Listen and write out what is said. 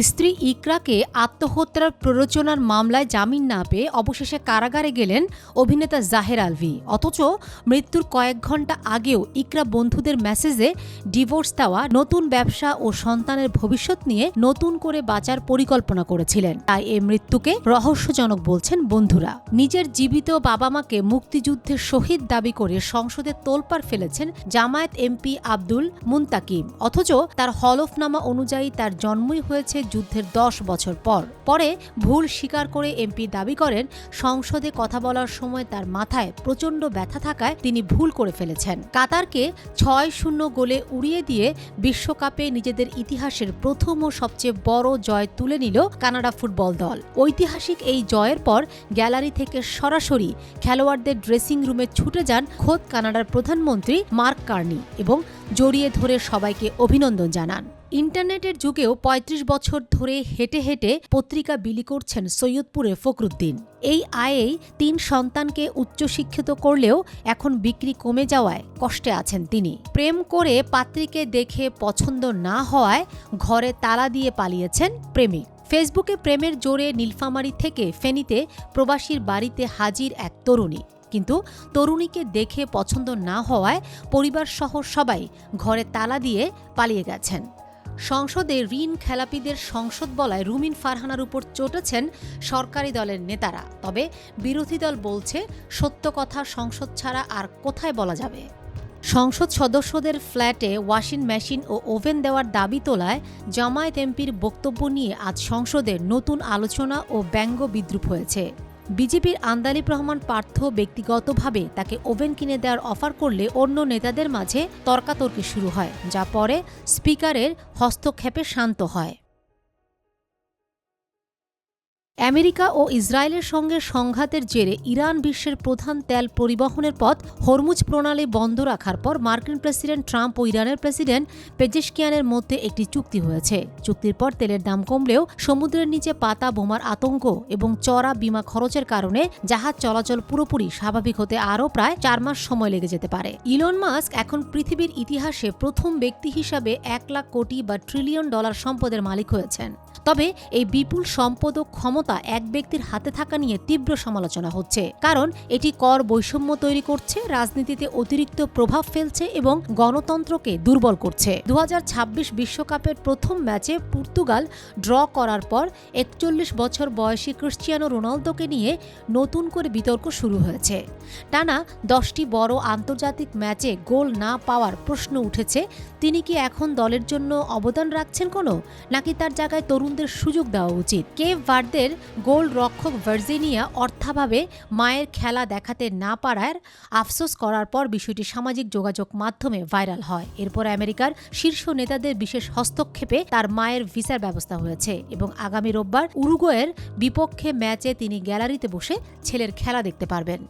স্ত্রী ইকরাকে আত্মহত্যার প্ররোচনার মামলায় জামিন না পেয়ে অবশেষে কারাগারে গেলেন অভিনেতা জাহের আলভী। অথচ মৃত্যুর কয়েক ঘণ্টা আগেও ইকরা বন্ধুদের মেসেজে ডিভোর্স দেওয়া, নতুন ব্যবসা ও সন্তানের ভবিষ্যৎ নিয়ে নতুন করে বাঁচার পরিকল্পনা করেছিলেন। তাই এই মৃত্যুকে রহস্যজনক বলছেন বন্ধুরা। নিজের জীবিত বাবা মাকে মুক্তিযুদ্ধের শহীদ দাবি করে সংসদে তোলপাড় ফেলেছেন জামায়াত এমপি আব্দুল মুন্তাকিম। অথচ তার হলফনামা অনুযায়ী তার জন্মই হয়েছে যুদ্ধের 10 বছর পরে ভুল স্বীকার করে এমপি দাবি করেন সংসদে কথা বলার সময় তার মাথায় প্রচণ্ড ব্যথা থাকায় তিনি ভুল করে ফেলেছেন। কাতারকে 6-0 গোলে উড়িয়ে দিয়ে বিশ্বকাপে নিজেদের ইতিহাসের প্রথম ও সবচেয়ে বড় জয় তুলে নিল কানাডা ফুটবল দল। ঐতিহাসিক এই জয়ের পর গ্যালারি থেকে সরাসরি খেলোয়াড়দের ড্রেসিং রুমে ছুটে যান খোদ কানাডার প্রধানমন্ত্রী মার্ক কার্নি এবং জড়িয়ে ধরে সবাইকে অভিনন্দন জানান। ইন্টারনেটের যুগেও ৩৫ বছর ধরে হেঁটে হেঁটে পত্রিকা বিলি করছেন সৈয়দপুরের ফখরুদ্দিন। এই আয়েই 3 সন্তানকে উচ্চশিক্ষিত করলেও এখন বিক্রি কমে যাওয়ায় কষ্টে আছেন তিনি। প্রেম করে পাত্রীকে দেখে পছন্দ না হওয়ায় ঘরে তালা দিয়ে পালিয়েছেন প্রেমিক। ফেসবুকে প্রেমের জোরে নীলফামারী থেকে ফেনীতে প্রবাসীর বাড়িতে হাজির এক তরুণী। কিন্তু তরুণীকে দেখে পছন্দ না হওয়ায় পরিবারসহ সবাই ঘরে তালা দিয়ে পালিয়ে গেছেন। সংসদে ঋণ খেলাপিদের সংসদ বলায় রুমিন ফারহানার উপর চটেছেন সরকারি দলের নেতারা। তবে বিরোধী দল বলছে, সত্য কথা সংসদ ছাড়া আর কোথায় বলা যাবে। সংসদ সদস্যদের ফ্ল্যাটে ওয়াশিং মেশিন ও ওভেন দেওয়ার দাবি তোলায় জামায়াত এমপির বক্তব্য নিয়ে আজ সংসদে নতুন আলোচনা ও ব্যঙ্গ বিদ্রূপ হয়েছে। বিজেপির আন্দালিব রহমান পার্থ ব্যক্তিগতভাবে তাকে ওভেন কিনে দেওয়ার অফার করলে অন্য নেতাদের মাঝে তর্কাতর্কি শুরু হয়, যা পরে স্পিকারের হস্তক্ষেপে শান্ত হয়। আমেরিকা ও ইসরায়েলের সঙ্গে সংঘাতের জেরে ইরান বিশ্বের প্রধান তেল পরিবহনের পথ হরমুজ প্রণালী বন্ধ রাখার পর মার্কিন প্রেসিডেন্ট ট্রাম্প ও ইরানের প্রেসিডেন্ট পেজেশকিয়ানের মধ্যে একটি চুক্তি হয়েছে। চুক্তির পর তেলের দাম কমলেও সমুদ্রের নিচে পাতা বোমার আতঙ্ক এবং চড়া বিমা খরচের কারণে জাহাজ চলাচল পুরোপুরি স্বাভাবিক হতে আরও প্রায় 4 মাস সময় লেগে যেতে পারে। ইলন মাস্ক এখন পৃথিবীর ইতিহাসে প্রথম ব্যক্তি হিসাবে 1 লাখ কোটি বা ট্রিলিয়ন ডলার সম্পদের মালিক হয়েছেন। তবে এই বিপুল সম্পদ ও ক্ষমতা এক ব্যক্তির হাতে থাকা নিয়ে তীব্র সমালোচনা হচ্ছে, কারণ এটি কর বৈষম্য তৈরি করছে, রাজনীতিতে অতিরিক্ত প্রভাব ফেলছে এবং গণতন্ত্রকে দুর্বল করছে। 2026 বিশ্বকাপের প্রথম ম্যাচে পর্তুগাল ড্র করার পর 41 বছর বয়সী ক্রিস্টিয়ানো রোনালদোকে নিয়ে নতুন করে বিতর্ক শুরু হয়েছে। টানা 10টি বড় আন্তর্জাতিক ম্যাচে গোল না পাওয়ার প্রশ্ন উঠেছে। তিনি কি এখন দলের জন্য অবদান রাখছেন নাকি তার জায়গায় তরুণদের সুযোগ দেওয়া উচিত? কেপ ভার্দের গোল রক্ষক ভার্জিনিয়া অর্থাভাবে মায়ের খেলা দেখাতে না পারার আফসোস করার পর বিষয়টি সামাজিক যোগাযোগ মাধ্যমে ভাইরাল হয়। এরপর আমেরিকার শীর্ষ নেতাদের বিশেষ হস্তক্ষেপে তার মায়ের ভিসার ব্যবস্থা হয়েছে এবং আগামী রোববার উরুগুয়ের বিপক্ষে ম্যাচে তিনি গ্যালারিতে বসে ছেলের খেলা দেখতে পারবেন।